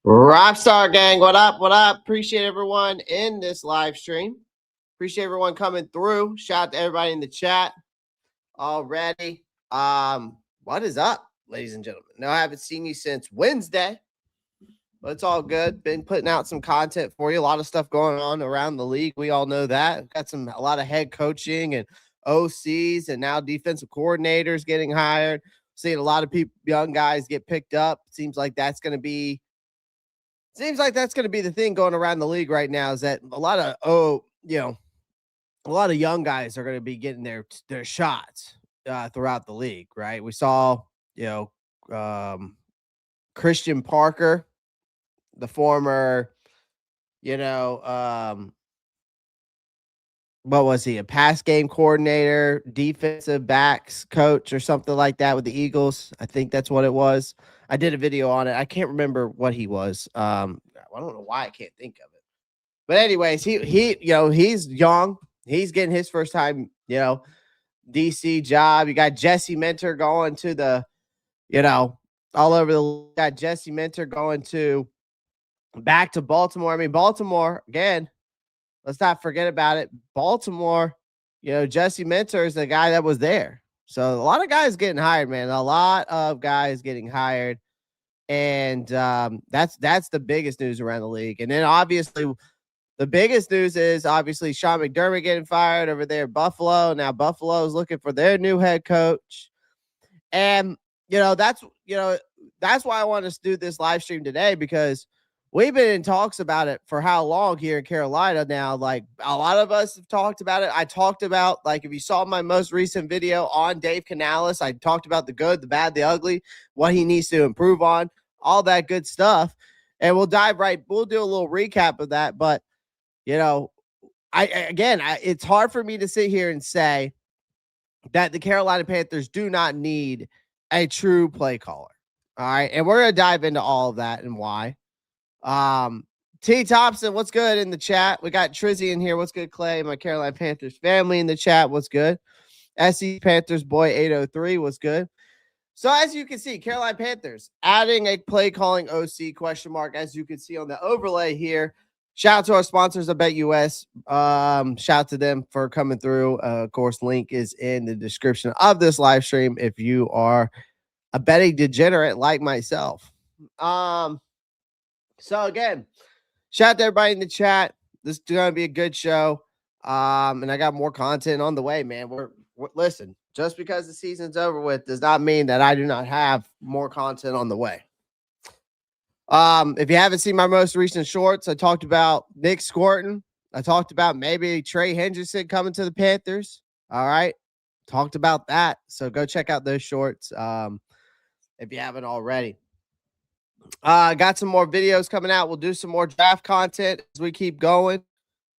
Rockstar gang, what up? What up? Appreciate everyone in this live stream. Appreciate everyone coming through. Shout out to everybody in the chat already. What is up, ladies and gentlemen? No, I haven't seen you since Wednesday, but it's all good. Been putting out some content for you. A lot of stuff going on around the league. We all know that. Got a lot of head coaching and OCs and now defensive coordinators getting hired. Seeing a lot of people, young guys get picked up. Seems like that's going to be the thing going around the league right now, is that a lot of young guys are going to be getting their shots throughout the league, right? We saw, Christian Parker, the former, what was he? A pass game coordinator, defensive backs coach, or something like that with the Eagles. I think that's what it was. I did a video on it. I can't remember what he was. I don't know why I can't think of it. But anyways, he's young. He's getting his first time, DC job. You got Jesse Minter going to the, all over the. Got Jesse Minter going to back to Baltimore. I mean, Baltimore again. Let's not forget about it. Baltimore, Jesse Minter is the guy that was there. So a lot of guys getting hired, man. A lot of guys getting hired. And that's the biggest news around the league. And then obviously the biggest news is obviously Sean McDermott getting fired over there at Buffalo. Now Buffalo is looking for their new head coach. And, that's why I want to do this live stream today, because we've been in talks about it for how long here in Carolina now. Like, a lot of us have talked about it. I talked about, like, if you saw my most recent video on Dave Canales, I talked about the good, the bad, the ugly, what he needs to improve on, all that good stuff. And we'll do a little recap of that. But, it's hard for me to sit here and say that the Carolina Panthers do not need a true play caller. All right. And we're going to dive into all of that and why. T Thompson, what's good in the chat? We got Trizzy in here. What's good, Clay? My Carolina Panthers family in the chat. What's good? SC Panthers boy 803. What's good? So as you can see, Carolina Panthers adding a play calling OC ? As you can see on the overlay here. Shout out to our sponsors at BetUS. Shout out to them for coming through. Of course, link is in the description of this live stream if you are a betting degenerate like myself. So again, shout out to everybody in the chat. This is going to be a good show. And I got more content on the way, man. Listen, just because the season's over with does not mean that I do not have more content on the way. If you haven't seen my most recent shorts, I talked about Nick Scorton. I talked about maybe Trey Hendrickson coming to the Panthers. All right. Talked about that. So go check out those shorts if you haven't already. Got some more videos coming out. We'll do some more draft content as we keep going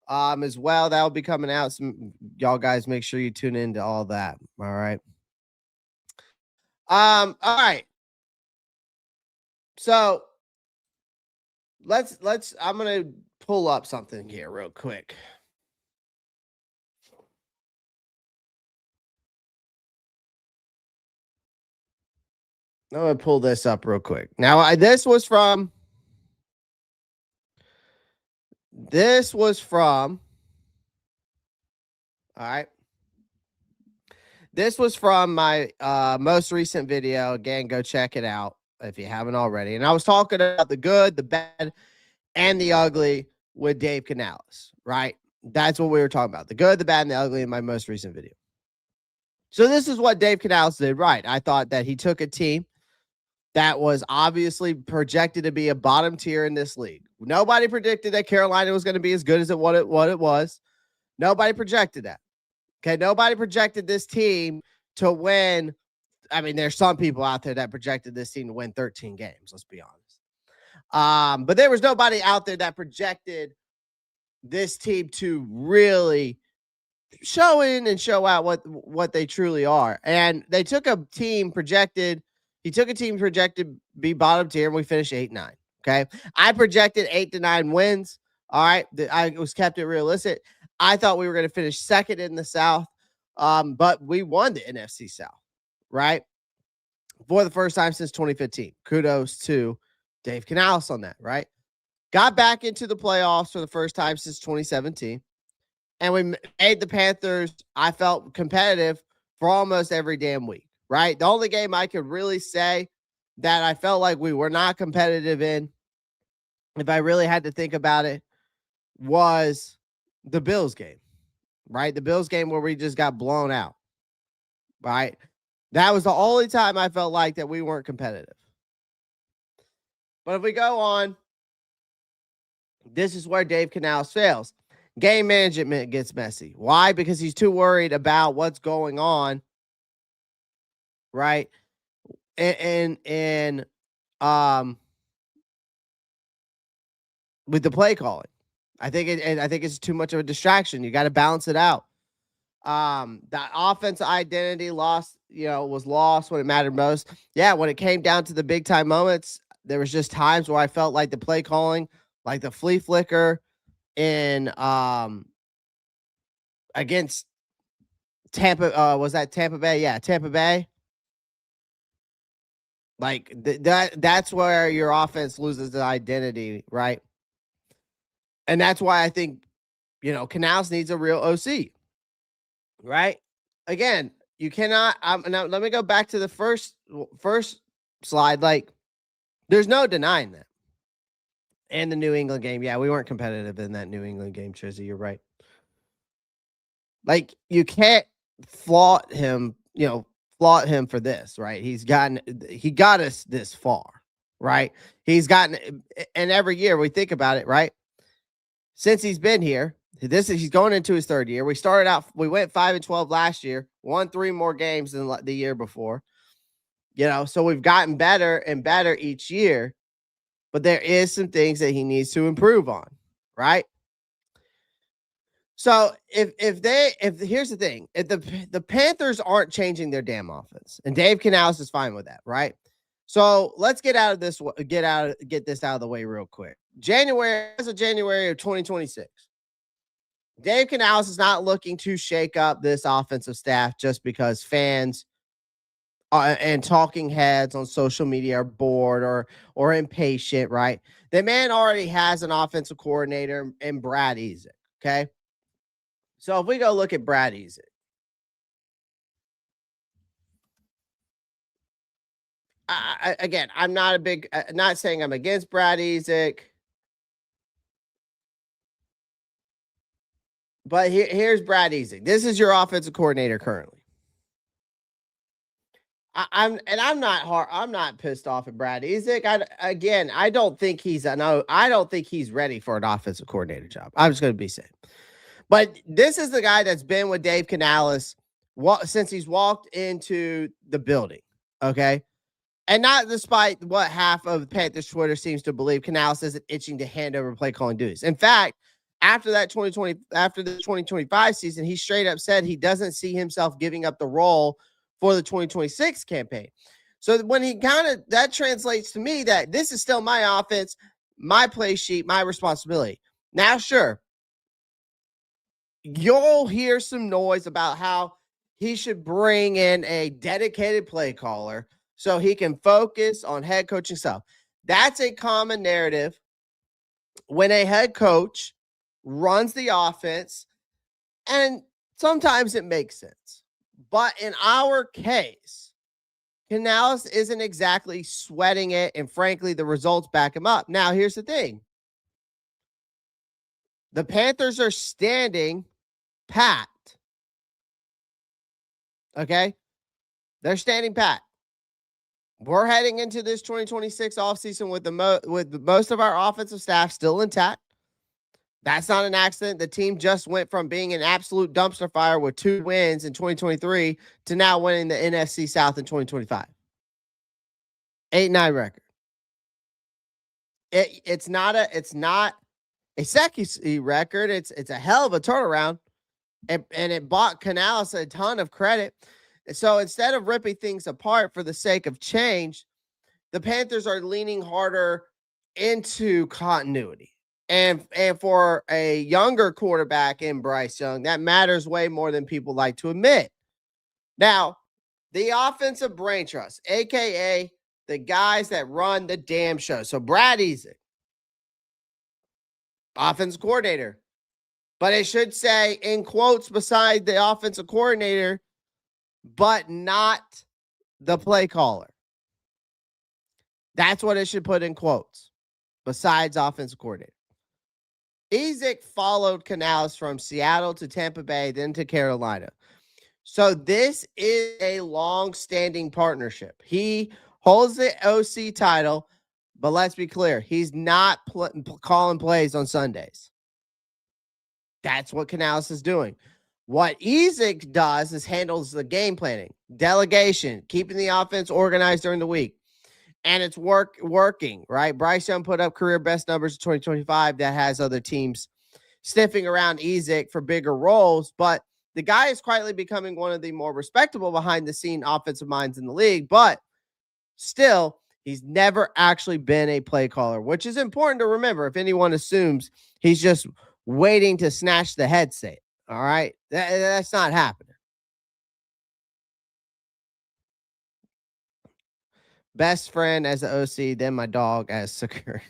as well. That'll be coming out. Y'all guys make sure you tune into all that. All right. All right. So I'm going to pull up something here real quick. I'm going to pull this up real quick. Now, this was from all right. This was from my most recent video. Again, go check it out if you haven't already. And I was talking about the good, the bad, and the ugly with Dave Canales, right? That's what we were talking about. The good, the bad, and the ugly in my most recent video. So this is what Dave Canales did right. I thought that he took a team that was obviously projected to be a bottom tier in this league. Nobody predicted that Carolina was going to be as good as what it was. Nobody projected that. Okay, nobody projected this team to win. I mean, there's some people out there that projected this team to win 13 games, let's be honest. But there was nobody out there that projected this team to really show in and show out what they truly are. And they took a team projected to be bottom tier, and we finished 8-9. Okay. I projected 8 to 9 wins. All right. I was kept it realistic. I thought we were going to finish second in the South. But we won the NFC South, right? For the first time since 2015. Kudos to Dave Canales on that, right? Got back into the playoffs for the first time since 2017. And we made the Panthers, I felt, competitive for almost every damn week, right? The only game I could really say that I felt like we were not competitive in, if I really had to think about it, was the Bills game, right? The Bills game where we just got blown out, right? That was the only time I felt like that we weren't competitive. But if we go on, this is where Dave Canales fails. Game management gets messy. Why? Because he's too worried about what's going on, right? And with the play calling. I think it's too much of a distraction. You got to balance it out. That offensive identity was lost when it mattered most. Yeah, when it came down to the big time moments, there was just times where I felt like the play calling, like the flea flicker in against Tampa, was that Tampa Bay? Yeah, Tampa Bay. Like that's where your offense loses the identity, right? And that's why I think, Canales needs a real OC, right? Again, you cannot. Now let me go back to the first slide. Like, there's no denying that. And the New England game, yeah, we weren't competitive in that New England game, Trizzy. You're right. Like, you can't flaunt him for this, right? He got us this far, right? He's gotten, and every year we think about it, right? Since he's been here, he's going into his third year. We went 5-12 last year, won 3 more games than the year before. So we've gotten better and better each year, but there is some things that he needs to improve on, right? So if here's the thing, if the Panthers aren't changing their damn offense, and Dave Canales is fine with that, right? So let's get this out of the way real quick. January of 2026. Dave Canales is not looking to shake up this offensive staff just because fans and talking heads on social media are bored or impatient, right? The man already has an offensive coordinator in Brad Idzik, okay? So if we go look at Brad Idzik, again, I'm not saying I'm against Brad Idzik, but here's Brad Idzik. This is your offensive coordinator currently. I'm not pissed off at Brad Idzik. I don't think he's ready for an offensive coordinator job. I'm just going to be saying. But this is the guy that's been with Dave Canales since he's walked into the building, okay? And not despite what half of Panthers Twitter seems to believe, Canales isn't itching to hand over play calling duties. In fact, after the 2025 season, he straight up said he doesn't see himself giving up the role for the 2026 campaign. So when that translates to me that this is still my offense, my play sheet, my responsibility. Now, sure, you'll hear some noise about how he should bring in a dedicated play caller so he can focus on head coaching stuff. That's a common narrative when a head coach runs the offense, and sometimes it makes sense. But in our case, Canales isn't exactly sweating it, and frankly, the results back him up. Now, here's the thing. The Panthers are standing pat. Okay? They're standing pat. We're heading into this 2026 offseason with most of our offensive staff still intact. That's not an accident. The team just went from being an absolute dumpster fire with 2 wins in 2023 to now winning the NFC South in 2025. 8-9 record. It's not a sexy record. It's a hell of a turnaround, and it bought Canales a ton of credit. So instead of ripping things apart for the sake of change, the Panthers are leaning harder into continuity. And for a younger quarterback in Bryce Young, that matters way more than people like to admit. Now, the offensive brain trust, a.k.a. the guys that run the damn show. So Brad Idzik, offensive coordinator. But it should say in quotes beside the offensive coordinator, but not the play caller. That's what it should put in quotes, besides offensive coordinator. Idzik followed Canales from Seattle to Tampa Bay, then to Carolina. So this is a long-standing partnership. He holds the OC title, but let's be clear, he's not calling plays on Sundays. That's what Canales is doing. What Idzik does is handles the game planning, delegation, keeping the offense organized during the week. And it's working, right? Bryce Young put up career best numbers in 2025. That has other teams sniffing around Idzik for bigger roles. But the guy is quietly becoming one of the more respectable behind-the-scene offensive minds in the league. But still, he's never actually been a play caller, which is important to remember if anyone assumes he's just waiting to snatch the headset. All right? That's not happening. Best friend as the OC, then my dog as security.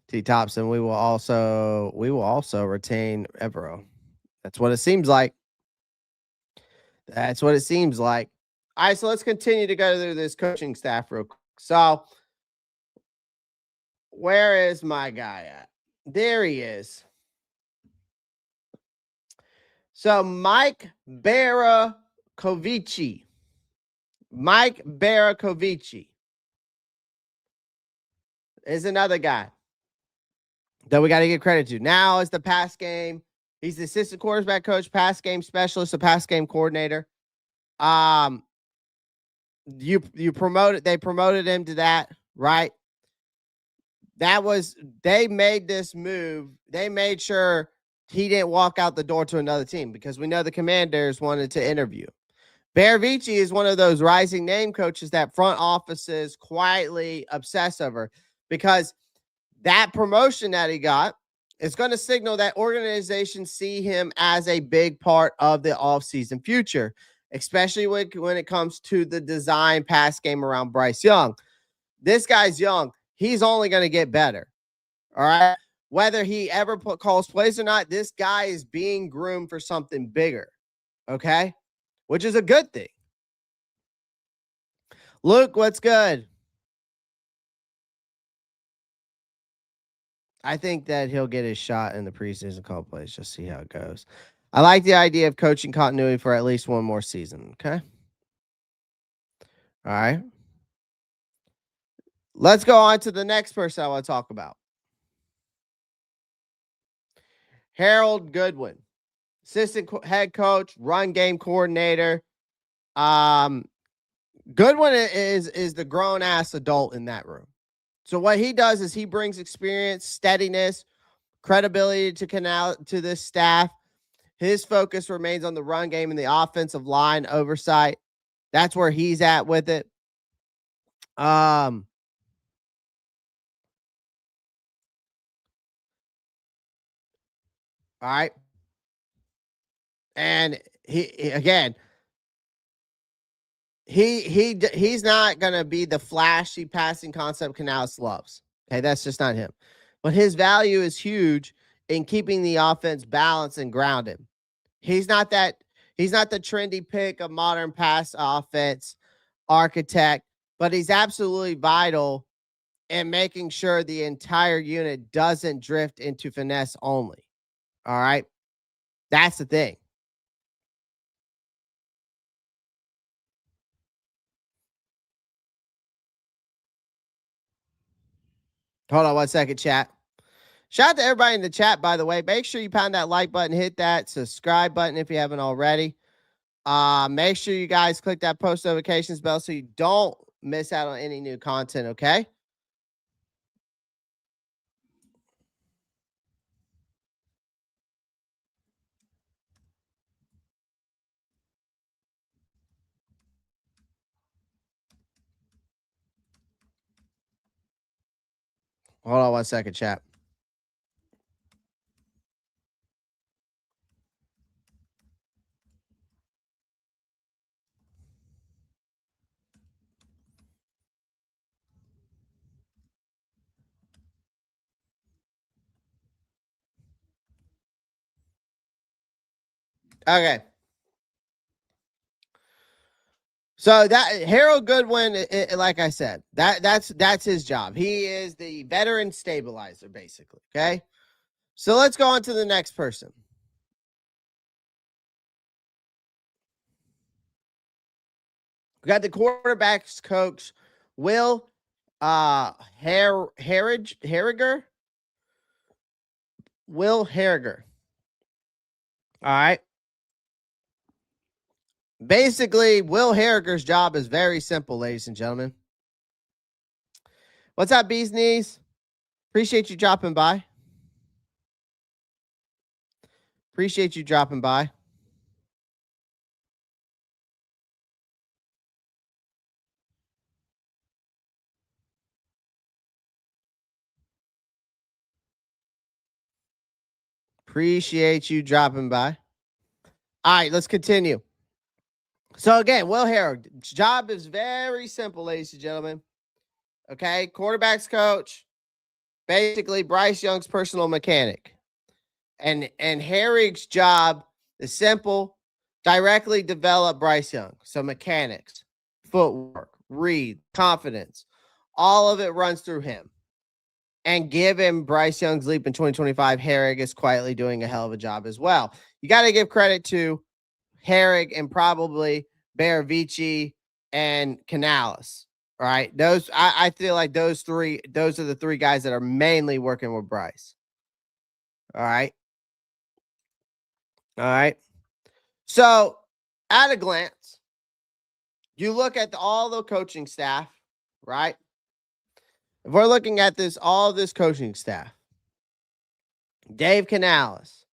T Thompson, we will also retain Evero. That's what it seems like. That's what it seems like. All right, so let's continue to go through this coaching staff real quick. So, where is my guy at? There he is. So, Mike Bercovici. Mike Bercovici is another guy that we got to give credit to. Now is the pass game. He's the assistant quarterback coach, pass game specialist, a pass game coordinator. They promoted him to that, right? They made this move. They made sure he didn't walk out the door to another team because we know the Commanders wanted to interview. Bercovici is one of those rising name coaches that front offices quietly obsess over because that promotion that he got is going to signal that organizations see him as a big part of the offseason future, especially when it comes to the design pass game around Bryce Young. This guy's young. He's only going to get better. All right. Whether he ever calls plays or not, this guy is being groomed for something bigger. Okay. Which is a good thing. Luke, what's good? I think that he'll get his shot in the preseason call plays. Just see how it goes. I like the idea of coaching continuity for at least one more season. Okay. All right. Let's go on to the next person I want to talk about. Harold Goodwin, assistant head coach, run game coordinator. Goodwin is the grown ass adult in that room. So what he does is he brings experience, steadiness, credibility to this staff. His focus remains on the run game and the offensive line oversight. That's where he's at with it. All right. And he's not going to be the flashy passing concept Canales loves. Okay, that's just not him. But his value is huge in keeping the offense balanced and grounded. He's not the trendy pick of modern pass offense architect, but he's absolutely vital in making sure the entire unit doesn't drift into finesse only. All right? That's the thing. Hold on 1 second, chat. Shout out to everybody in the chat, by the way. Make sure you pound that like button, hit that subscribe button if you haven't already. Make sure you guys click that post notifications bell so you don't miss out on any new content, okay? Hold on 1 second, chat. Okay. So that Harold Goodwin, like I said, that's his job. He is the veteran stabilizer, basically. Okay. So let's go on to the next person. We got the quarterbacks coach, Will Harriger. Will Harriger. All right. Basically, Will Harriger's job is very simple, ladies and gentlemen. What's up, Bee's Knees? Appreciate you dropping by. Appreciate you dropping by. Appreciate you dropping by. All right, let's continue. So again, Will Harriger's job is very simple, ladies and gentlemen. Okay, quarterbacks coach, basically Bryce Young's personal mechanic. And Harriger's job is simple, directly develop Bryce Young. So mechanics, footwork, read, confidence, all of it runs through him. And given Bryce Young's leap in 2025, Herrig is quietly doing a hell of a job as well. You got to give credit to Herrig and probably Bercovici and Canales. All right. I feel like those are the three guys that are mainly working with Bryce. All right. All right. So at a glance, you look at all the coaching staff, right? If we're looking at all this coaching staff, Dave Canales,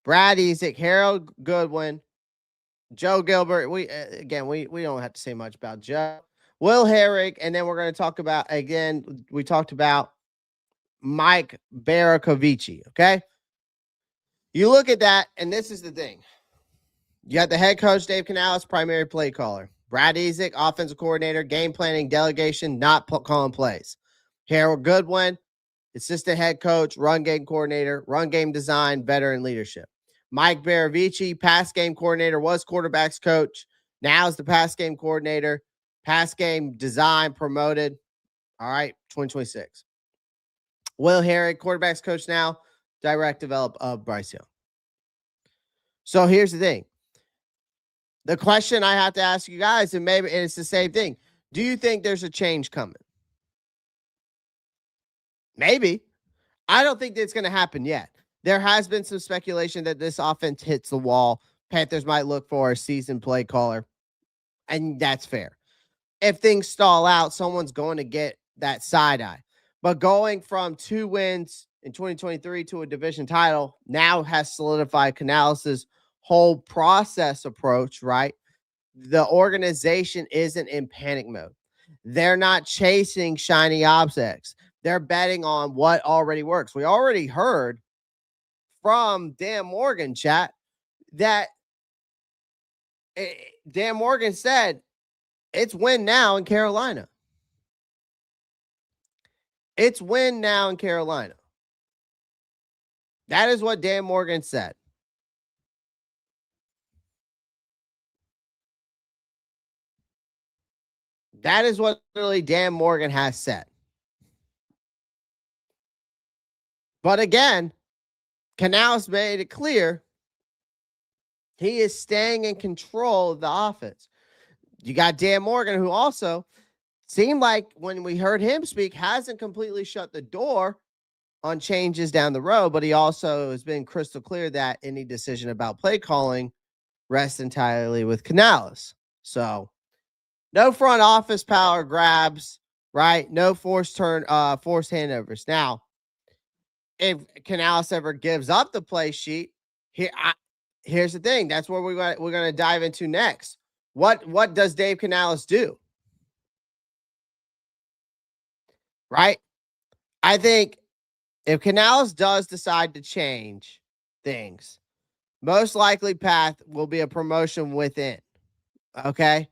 Brad Idzik, Harold Goodwin, Joe Gilbert. We don't have to say much about Joe. Will Herrig, and then we're going to talk about, again, we talked about Mike Bercovici, okay? You look at that, and this is the thing. You got the head coach, Dave Canales, primary play caller. Brad Idzik, offensive coordinator, game planning, delegation, not calling plays. Harold Goodwin, assistant head coach, run game coordinator, run game design, veteran leadership. Mike Bercovici, pass game coordinator, was quarterbacks coach. Now is the pass game coordinator, pass game design, promoted. All right, 2026. Will Herrig, quarterbacks coach now, direct develop of Bryce Young. So here's the thing. The question I have to ask you guys, and maybe it's the same thing. Do you think there's a change coming? Maybe. I don't think that's going to happen yet. There has been some speculation that this offense hits the wall. Panthers might look for a seasoned play caller, and that's fair. If things stall out, someone's going to get that side eye. But going from 2 wins in 2023 to a division title now has solidified Canales' whole process approach, right? The organization isn't in panic mode. They're not chasing shiny objects. They're betting on what already works. We already heard from Dan Morgan, chat, that Dan Morgan said it's win now in Carolina. It's win now in Carolina. That is what Dan Morgan said. That is what literally Dan Morgan has said. But again, Canales made it clear he is staying in control of the offense. You got Dan Morgan, who also seemed like when we heard him speak, hasn't completely shut the door on changes down the road, but he also has been crystal clear that any decision about play calling rests entirely with Canales. So no front office power grabs, right? No forced handovers. Now, if Canales ever gives up the play sheet, here's the thing. That's where we're going to dive into next. What does Dave Canales do? Right? I think if Canales does decide to change things, most likely path will be a promotion within. Okay?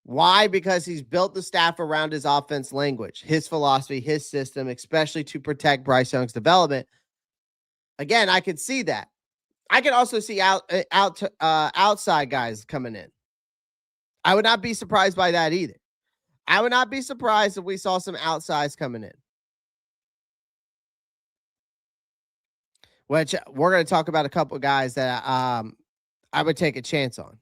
Why? Because he's built the staff around his offense language, his philosophy, his system, especially to protect Bryce Young's development. Again, I could see that. I can also see outside guys coming in. I would not be surprised by that either. I would not be surprised if we saw some outsides coming in. Which we're going to talk about a couple of guys that I would take a chance on.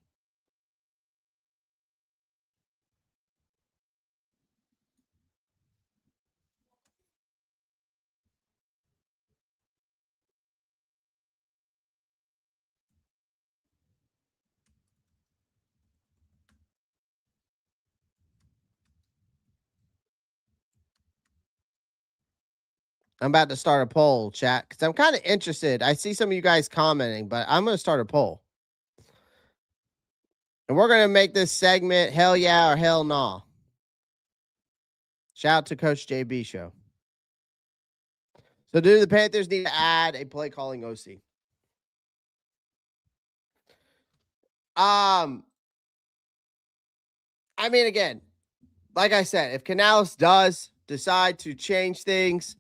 I'm about to start a poll, chat, because I'm kind of interested. I see some of you guys commenting, but I'm going to start a poll. And we're going to make this segment hell yeah or hell nah. Shout out to Coach JB Show. So do the Panthers need to add a play calling OC? I mean, again, like I said, if Canales does decide to change things,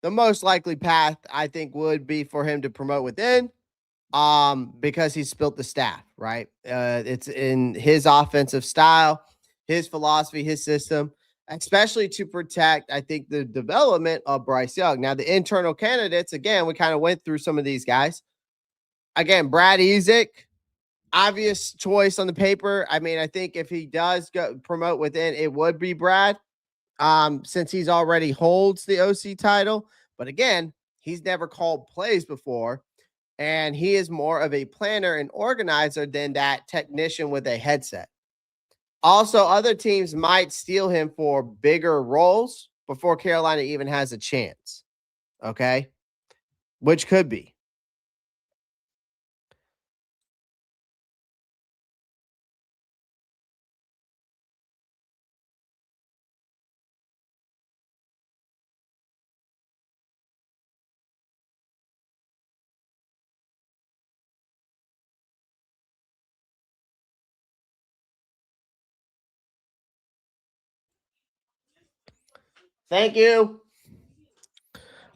the most likely path I think would be for him to promote within, because he's built the staff, right? It's in his offensive style, his philosophy, his system, especially to protect, I think, the development of Bryce Young. Now, the internal candidates, again, we kind of went through some of these guys. Again, Brad Idzik, obvious choice on the paper. I mean, I think if he does go promote within, it would be Brad, since he's already holds the OC title. But again, he's never called plays before, and he is more of a planner and organizer than that technician with a headset. Also, other teams might steal him for bigger roles before Carolina even has a chance. Okay? Which could be. Thank you.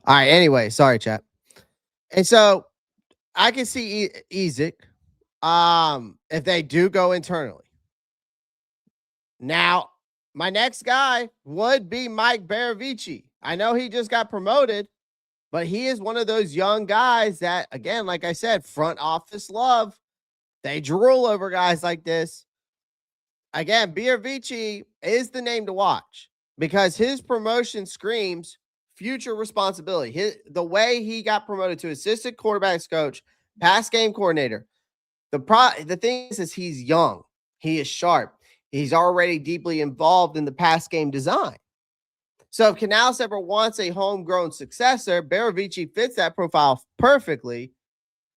All right. Anyway, sorry, chat. And so I can see Idzik, if they do go internally. Now, my next guy would be Mike Bercovici. I know he just got promoted, but he is one of those young guys that, again, like I said, front office love. They drool over guys like this. Again, Bercovici is the name to watch because his promotion screams future responsibility. The way he got promoted to assistant quarterbacks coach, pass game coordinator. The thing is he's young. He is sharp. He's already deeply involved in the pass game design. So if Canales ever wants a homegrown successor, Bercovici fits that profile perfectly.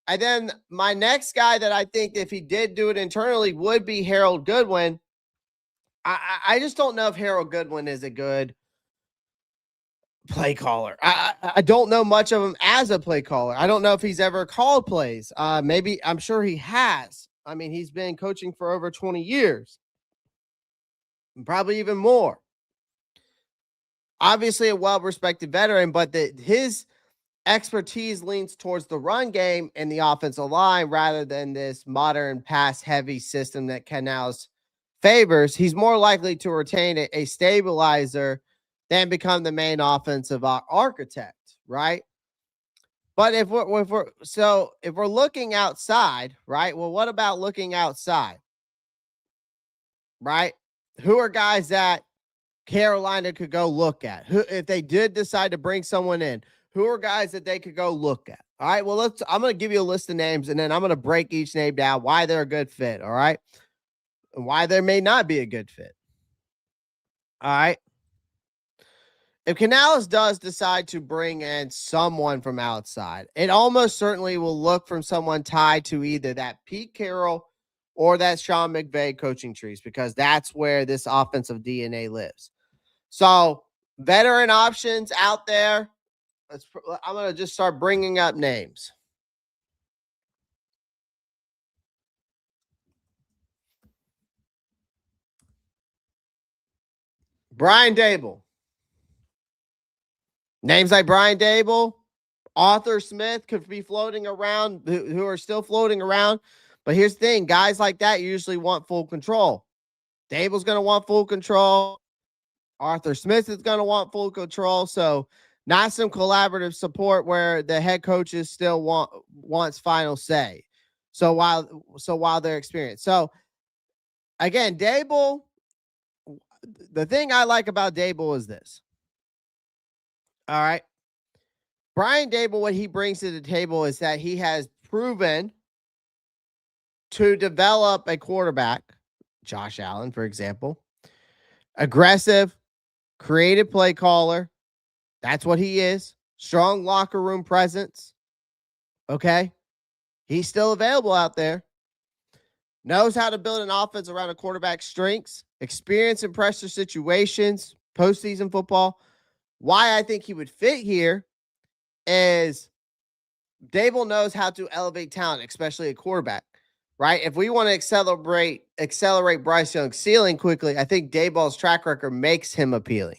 And then my next guy that I think if he did do it internally would be Harold Goodwin. I just don't know if Harold Goodwin is a good play caller. I don't know much of him as a play caller. I don't know if he's ever called plays. Maybe I'm sure he has. I mean, he's been coaching for over 20 years, probably even more. Obviously, a well-respected veteran, but his expertise leans towards the run game and the offensive line rather than this modern pass-heavy system that Canales favors. He's more likely to retain a stabilizer than become the main offensive architect, right? But if we're looking outside, right? Well, what about looking outside, right? Who are guys that Carolina could go look at? Who, if they did decide to bring someone in, who are guys that they could go look at? All right. Well, I'm going to give you a list of names, and then I'm going to break each name down, why they're a good fit. All right. And why there may not be a good fit. All right. If Canales does decide to bring in someone from outside, it almost certainly will look from someone tied to either that Pete Carroll or that Sean McVay coaching trees, because that's where this offensive DNA lives. So veteran options out there. I'm going to just start bringing up names. Brian Dable. Names like Brian Dable Arthur Smith could be floating around, who are still floating around. But here's the thing, guys like that usually want full control. Dable's going to want full control. Arthur Smith is going to want full control. So not some collaborative support where the head coaches still wants final say. So while they're experienced. So again, Dable, the thing I like about Dable is this. All right. Brian Dable, what he brings to the table is that he has proven to develop a quarterback, Josh Allen, for example, aggressive, creative play caller. That's what he is. Strong locker room presence. Okay. He's still available out there. Knows how to build an offense around a quarterback's strengths, experience in pressure situations, postseason football. Why I think he would fit here is Dable knows how to elevate talent, especially a quarterback, right? If we want to accelerate Bryce Young's ceiling quickly, I think Dable's track record makes him appealing.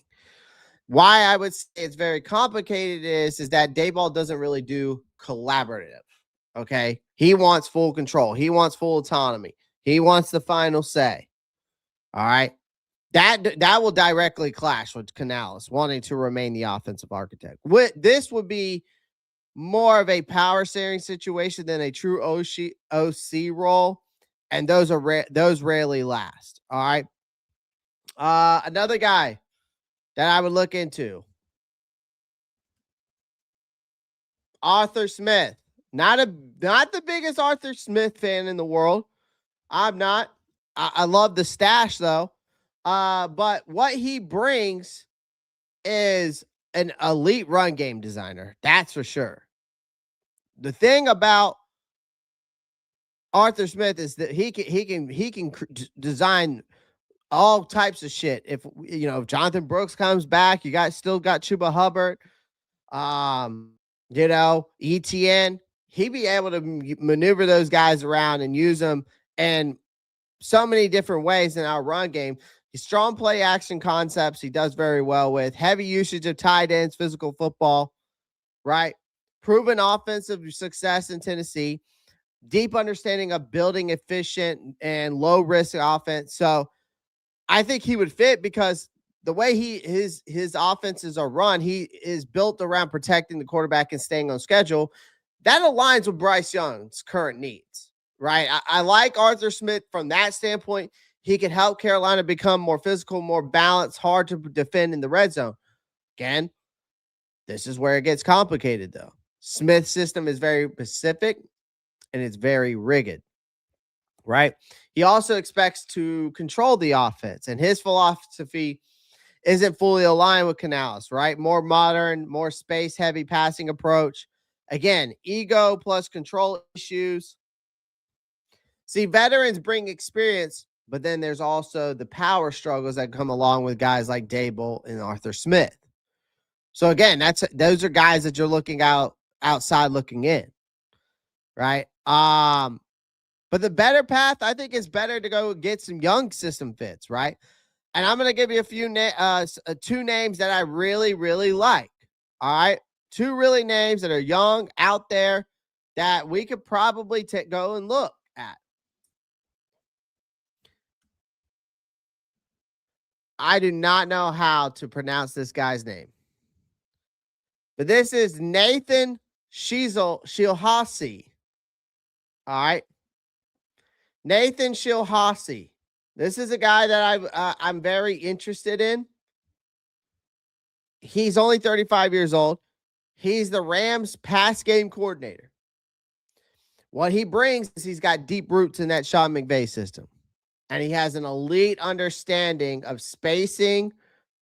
Why I would say it's very complicated is that Dable doesn't really do collaborative, okay? He wants full control. He wants full autonomy. He wants the final say, all right? That will directly clash with Canales wanting to remain the offensive architect. This would be more of a power sharing situation than a true OC role, and those rarely last. All right. Another guy that I would look into, Arthur Smith. Not the biggest Arthur Smith fan in the world. I'm not. I love the stash though. But what he brings is an elite run game designer. That's for sure. The thing about Arthur Smith is that he can design all types of shit. If Jonathan Brooks comes back, you guys still got Chuba Hubbard, ETN. He'd be able to maneuver those guys around and use them in so many different ways in our run game. He's strong play action concepts. He does very well with heavy usage of tight ends, physical football, right? Proven offensive success in Tennessee, deep understanding of building efficient and low risk offense. So I think he would fit because the way his offenses are run, he is built around protecting the quarterback and staying on schedule. That aligns with Bryce Young's current needs, right? I like Arthur Smith from that standpoint. He could help Carolina become more physical, more balanced, hard to defend in the red zone. Again, this is where it gets complicated, though. Smith's system is very specific and it's very rigid, right? He also expects to control the offense, and his philosophy isn't fully aligned with Canales, right? More modern, more space-heavy passing approach. Again, ego plus control issues. See, veterans bring experience, but then there's also the power struggles that come along with guys like Dable and Arthur Smith. So again, those are guys that you're looking outside looking in, right? But the better path, I think, is better to go get some young system fits, right? And I'm going to give you a few two names that I really, really like. All right, two really names that are young out there that we could probably go and look at. I do not know how to pronounce this guy's name, but this is Nathan Shilhasi. All right, Nathan Shilhasi. This is a guy that I'm very interested in. He's only 35 years old. He's the Rams pass game coordinator. What he brings is he's got deep roots in that Sean McVay system. And he has an elite understanding of spacing,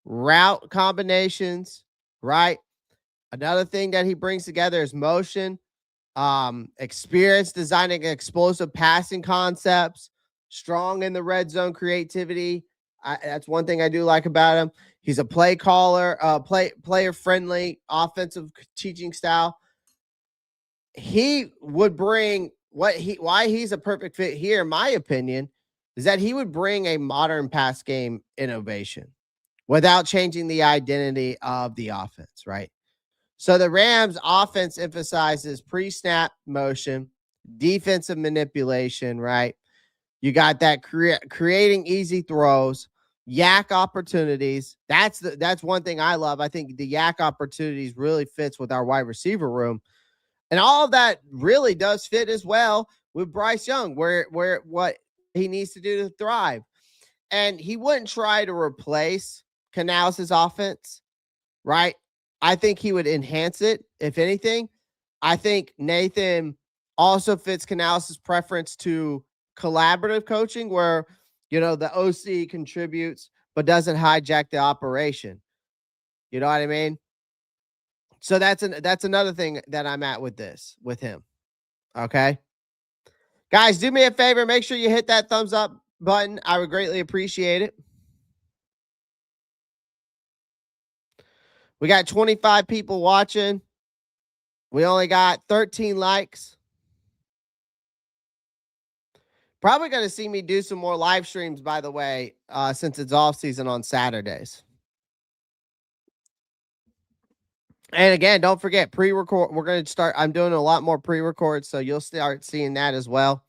route combinations, right? Another thing that he brings together is motion, experience designing explosive passing concepts, strong in the red zone creativity. That's one thing I do like about him. He's a play caller, player-friendly offensive teaching style. He would bring why he's a perfect fit here, in my opinion, is that he would bring a modern pass game innovation without changing the identity of the offense, right? So the Rams offense emphasizes pre-snap motion, defensive manipulation, right? You got that creating easy throws, yak opportunities. That's one thing I love. I think the yak opportunities really fits with our wide receiver room. And all of that really does fit as well with Bryce Young, where what he needs to do to thrive. And he wouldn't try to replace Canales' offense, right? I think he would enhance it, if anything. I think Nathan also fits Canales' preference to collaborative coaching, where, the OC contributes but doesn't hijack the operation. You know what I mean? So that's another thing that I'm at with him. Okay. Guys, do me a favor. Make sure you hit that thumbs up button. I would greatly appreciate it. We got 25 people watching. We only got 13 likes. Probably going to see me do some more live streams, by the way, since it's off season on Saturdays. And again, don't forget pre-record. We're going to start. I'm doing a lot more pre-records, so you'll start seeing that as well.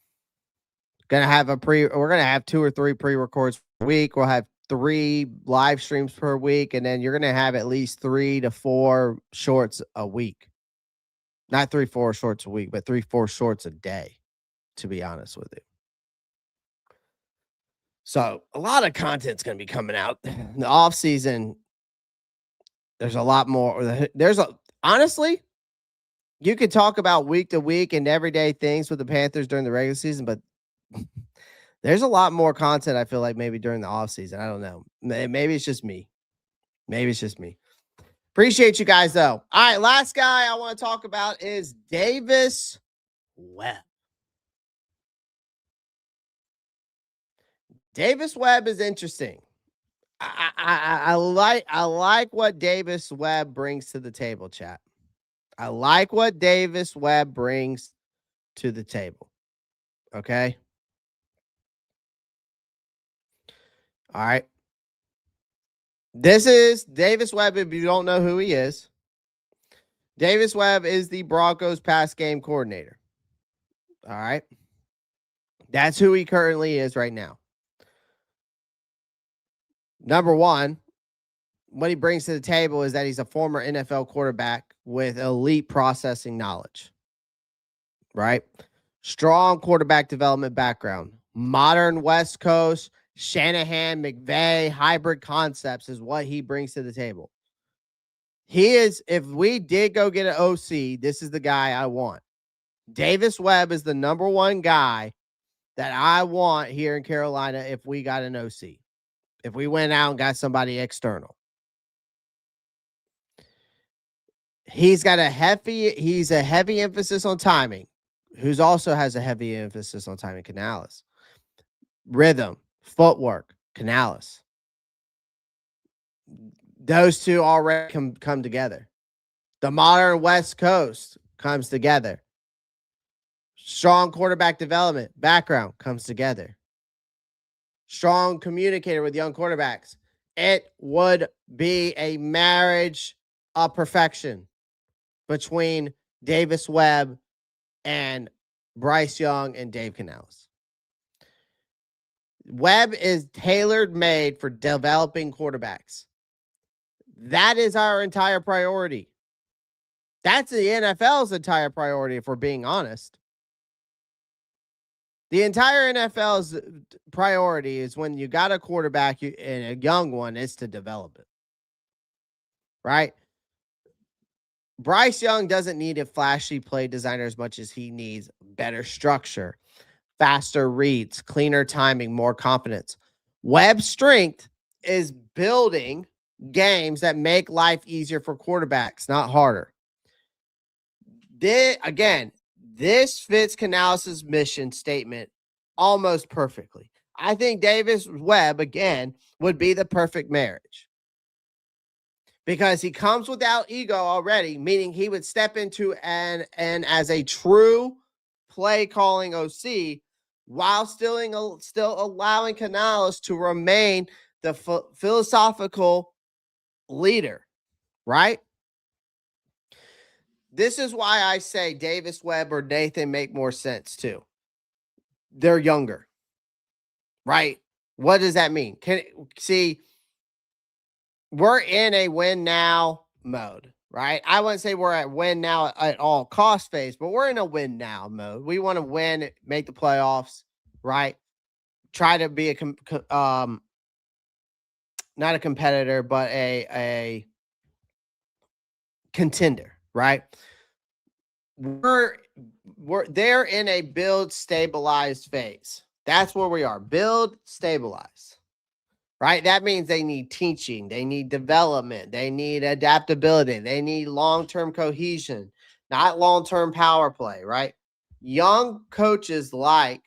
We're going to have 2 or 3 pre-records per week. We'll have 3 live streams per week, and then you're going to have at least 3 to 4 shorts a week. Not 3-4 shorts a week, but 3-4 shorts a day, to be honest with you. So a lot of content's going to be coming out. The off season, there's a lot more. Honestly, you could talk about week to week and everyday things with the Panthers during the regular season, but there's a lot more content, I feel like, maybe during the off season. I don't know. Maybe it's just me. Appreciate you guys, though. All right, last guy I want to talk about is Davis Webb. Davis Webb is interesting. I like what Davis Webb brings to the table, chat. I like what Davis Webb brings to the table. Okay. All right. This is Davis Webb. If you don't know who he is, Davis Webb is the Broncos pass game coordinator. All right. That's who he currently is right now. Number one, what he brings to the table is that he's a former NFL quarterback with elite processing knowledge, right? Strong quarterback development background, modern West Coast, Shanahan, McVay, hybrid concepts is what he brings to the table. He is, if we did go get an OC, this is the guy I want. Davis Webb is the number one guy that I want here in Carolina if we got an OC. If we went out and got somebody external. He's a heavy emphasis on timing. Who's also has a heavy emphasis on timing? Canales. Rhythm, footwork, Canales. Those two already come together. The modern West Coast comes together. Strong quarterback development background comes together. Strong communicator with young quarterbacks. It would be a marriage of perfection between Davis Webb and Bryce Young and Dave Canales. Webb is tailor-made for developing quarterbacks. That is our entire priority. That's the NFL's entire priority, if we're being honest. The entire NFL's priority is when you got a quarterback and a young one, is to develop it. Right? Bryce Young doesn't need a flashy play designer as much as he needs better structure, faster reads, cleaner timing, more confidence. Webb's strength is building games that make life easier for quarterbacks, not harder. This fits Canales' mission statement almost perfectly. I think Davis Webb, again, would be the perfect marriage. Because he comes without ego already, meaning he would step into and as a true play calling OC while still allowing Canales to remain the philosophical leader, right? This is why I say Davis Webb or Nathan make more sense too. They're younger, right? What does that mean? We're in a win now mode, right? I wouldn't say we're at win now at all cost phase, but we're in a win now mode. We want to win, make the playoffs, right? Try to be not a competitor, but a contender, right? They're in a build stabilized phase. That's where we are. Build, stabilize. Right? That means they need teaching, they need development, they need adaptability, they need long-term cohesion, not long-term power play, right? Young coaches like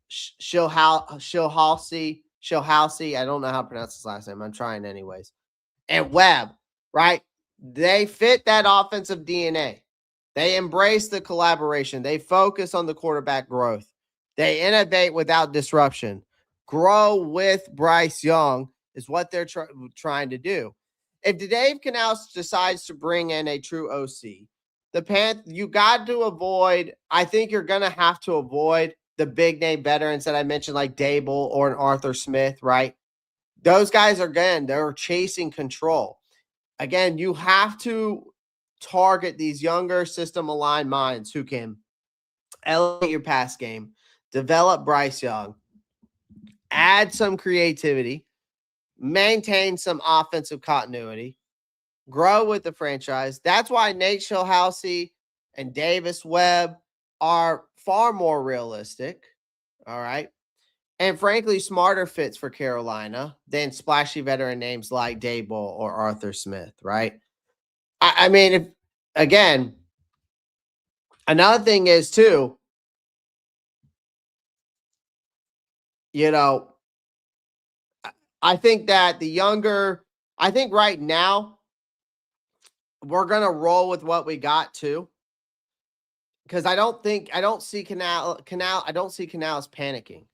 Shilhalsi, I don't know how to pronounce his last name. I'm trying anyways. And Webb, right? They fit that offensive DNA. They embrace the collaboration. They focus on the quarterback growth. They innovate without disruption. Grow with Bryce Young is what they're trying to do. If Dave Canales decides to bring in a true OC, you got to avoid, I think you're going to have to avoid the big name veterans that I mentioned, like Dable or an Arthur Smith, right? Those guys are, again, they're chasing control. Again, you have to target these younger system aligned minds who can elevate your pass game, develop Bryce Young, add some creativity, maintain some offensive continuity, grow with the franchise. That's why Nate Shilhalsi and Davis Webb are far more realistic, all right, and frankly smarter fits for Carolina than splashy veteran names like Dable or Arthur Smith, right? I mean, again, another thing is too, I think that I think right now we're going to roll with what we got too. Because I don't see Canales panicking.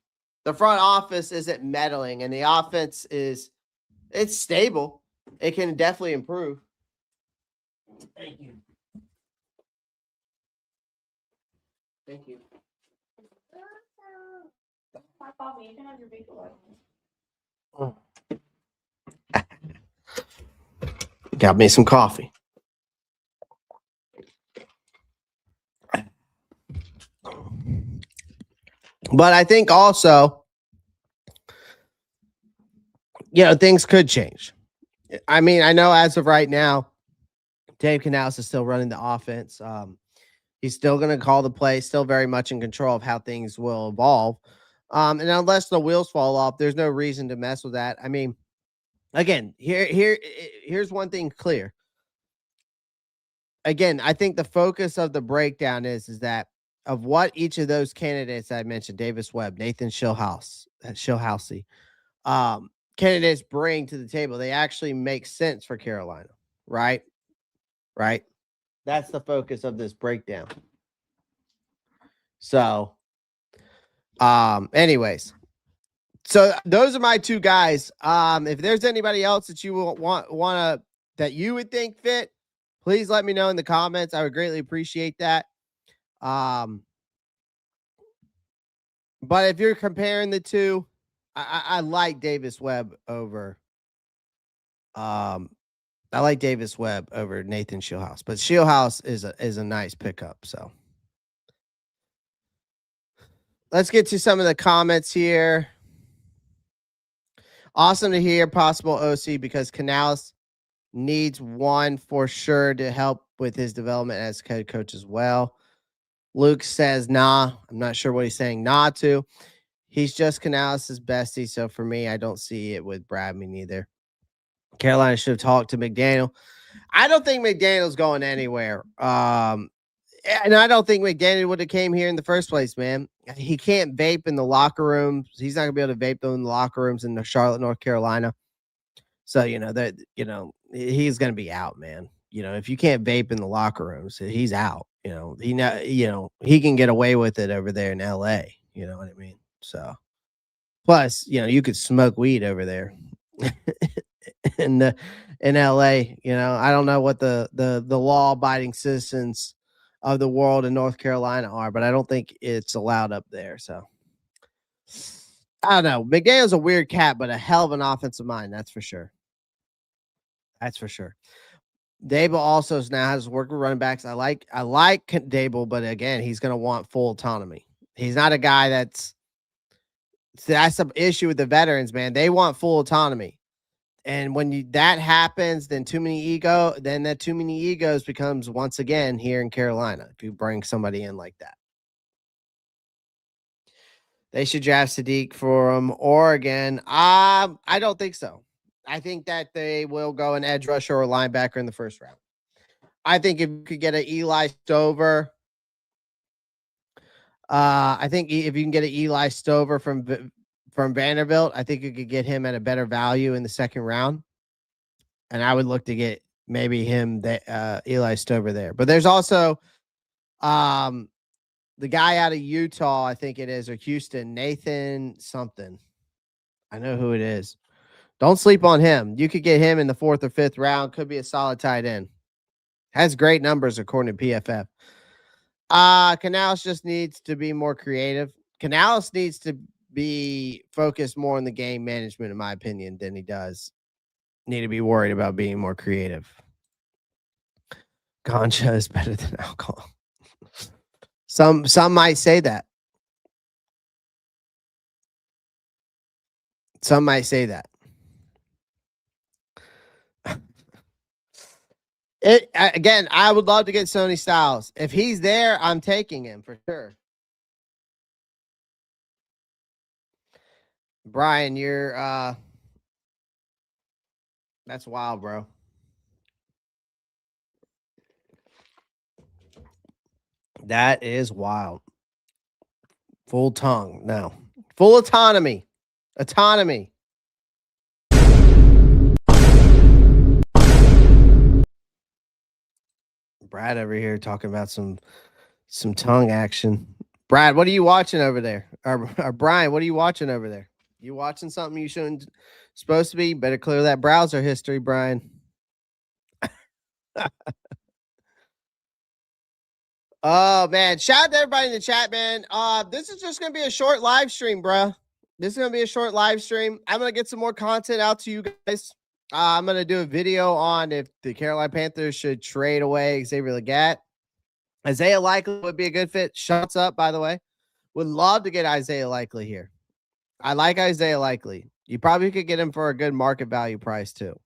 The front office isn't meddling, and the offense it's stable. It can definitely improve. Thank you. Thank you. My coffee. You can have your big one. Got me some coffee. But I think also, things could change. I mean, I know as of right now, Dave Canales is still running the offense. He's still going to call the play, still very much in control of how things will evolve. And unless the wheels fall off, there's no reason to mess with that. I mean, again, here's one thing clear. Again, I think the focus of the breakdown is that of what each of those candidates I mentioned, Davis Webb, Nathan Shilhalsi, candidates bring to the table, they actually make sense for Carolina, right? Right. That's the focus of this breakdown. So, anyways, so those are my two guys. If there's anybody else that you want that you would think fit, please let me know in the comments. I would greatly appreciate that. But if you're comparing the two, I like Davis Webb over. I like Davis Webb over Nathan Shilhalsi, but Shilhalsi is a nice pickup. So let's get to some of the comments here. Awesome to hear possible OC because Canales needs one for sure to help with his development as head coach as well. Luke says, nah. I'm not sure what he's saying nah to. He's just Canales' bestie. So for me, I don't see it with Bradley neither. Carolina should have talked to McDaniel. I don't think McDaniel's going anywhere. And I don't think McDaniel would have came here in the first place, man. He can't vape in the locker rooms. He's not gonna be able to vape in the locker rooms in Charlotte, North Carolina. So he's gonna be out, man. If you can't vape in the locker rooms, he's out. He can get away with it over there in LA. You know what I mean? So plus, you could smoke weed over there. And in LA. You know, I don't know what the law abiding citizens of the world in North Carolina are, but I don't think it's allowed up there. So I don't know. McDaniel's a weird cat, but a hell of an offensive mind. That's for sure. That's for sure. Dable also now has worked with running backs. I like Dable, but again, he's going to want full autonomy. He's not a guy that's the issue with the veterans, man. They want full autonomy. And when that happens, then that too many egos becomes once again here in Carolina if you bring somebody in like that. They should draft Sadiq from Oregon. I don't think so. I think that they will go an edge rusher or linebacker in the first round. I think if you could get an Eli Stover, I think if you can get an Eli Stover from Vanderbilt, I think you could get him at a better value in the second round. And I would look to get maybe Eli Stover there. But there's also the guy out of Utah, I think it is, or Houston, Nathan something. I know who it is. Don't sleep on him. You could get him in the 4th or 5th round. Could be a solid tight end. Has great numbers according to PFF. Canales just needs to be more creative. Canales needs to be focused more on the game management, in my opinion, than he does need to be worried about being more creative. Ganja is better than alcohol. Some might say that. Some might say that. Again, I would love to get Sonny Styles. If he's there, I'm taking him for sure. Brian, you're that's wild, bro. That is wild. Full tongue. No. Full autonomy. Autonomy. Brad over here talking about some tongue action. Brad, what are you watching over there? Or Brian, what are you watching over there? You watching something you shouldn't supposed to be? Better clear that browser history, Brian. Oh man, shout out to everybody in the chat, man. This is just gonna be a short live stream, bro. This is gonna be a short live stream. I'm gonna get some more content out to you guys. I'm gonna do a video on if the Carolina Panthers should trade away Xavier Legette. Isaiah Likely would be a good fit. Shots up, by the way. Would love to get Isaiah Likely here. I like Isaiah Likely. You probably could get him for a good market value price too.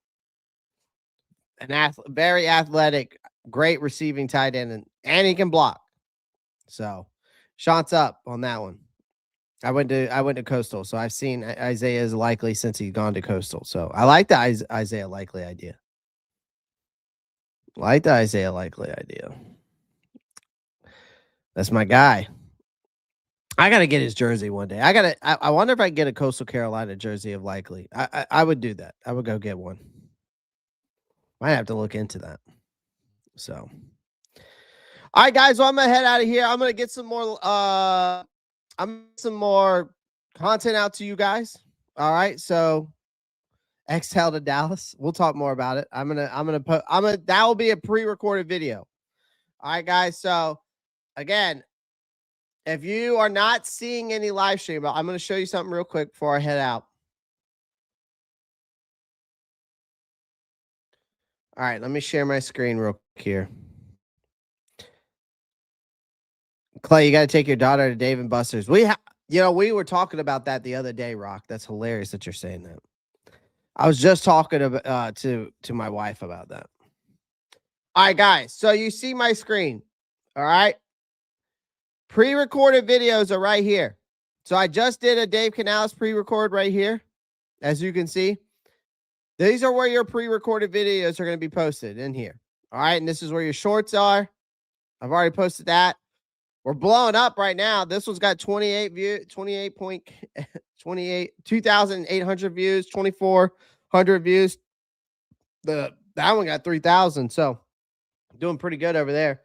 Very athletic, great receiving tight end, and he can block. So, shots up on that one. I went to Coastal, so I've seen Isaiah Likely since he's gone to Coastal. So I like the Isaiah Likely idea. That's my guy. I gotta get his jersey one day. I wonder if I can get a Coastal Carolina jersey of Likely. I would do that. I would go get one. Might have to look into that. So, all right, guys. Well, I'm gonna head out of here. I'm gonna get some more. Some more content out to you guys. All right, so exhale to Dallas. We'll talk more about it. That will be a pre-recorded video. All right, guys. So again, if you are not seeing any live stream, I'm going to show you something real quick before I head out. All right, let me share my screen real quick here. Clay, you got to take your daughter to Dave and Buster's. We were talking about that the other day, Rock. That's hilarious that you're saying that. I was just talking to my wife about that. All right, guys. So you see my screen. All right. Pre-recorded videos are right here. So I just did a Dave Canales pre-record right here. As you can see, these are where your pre-recorded videos are going to be posted in here. All right. And this is where your shorts are. I've already posted that. We're blowing up right now. This one's got 2,800 views, 2,400 views. That one got 3,000. So doing pretty good over there.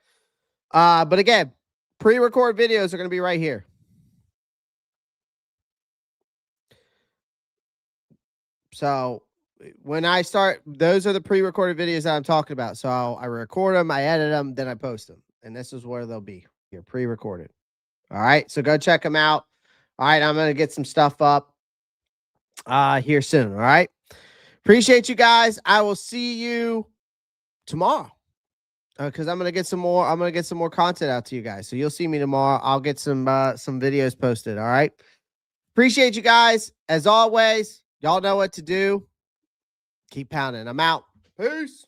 But again, pre-record videos are going to be right here. So when I start, those are the pre-recorded videos that I'm talking about. So I record them, I edit them, then I post them. And this is where they'll be. Here, pre-recorded. All right. So go check them out. All right. I'm going to get some stuff up here soon. All right. Appreciate you guys. I will see you tomorrow. Because I'm gonna get some more content out to you guys. So you'll see me tomorrow. I'll get some videos posted. All right. Appreciate you guys. As always, y'all know what to do. Keep pounding. I'm out. Peace.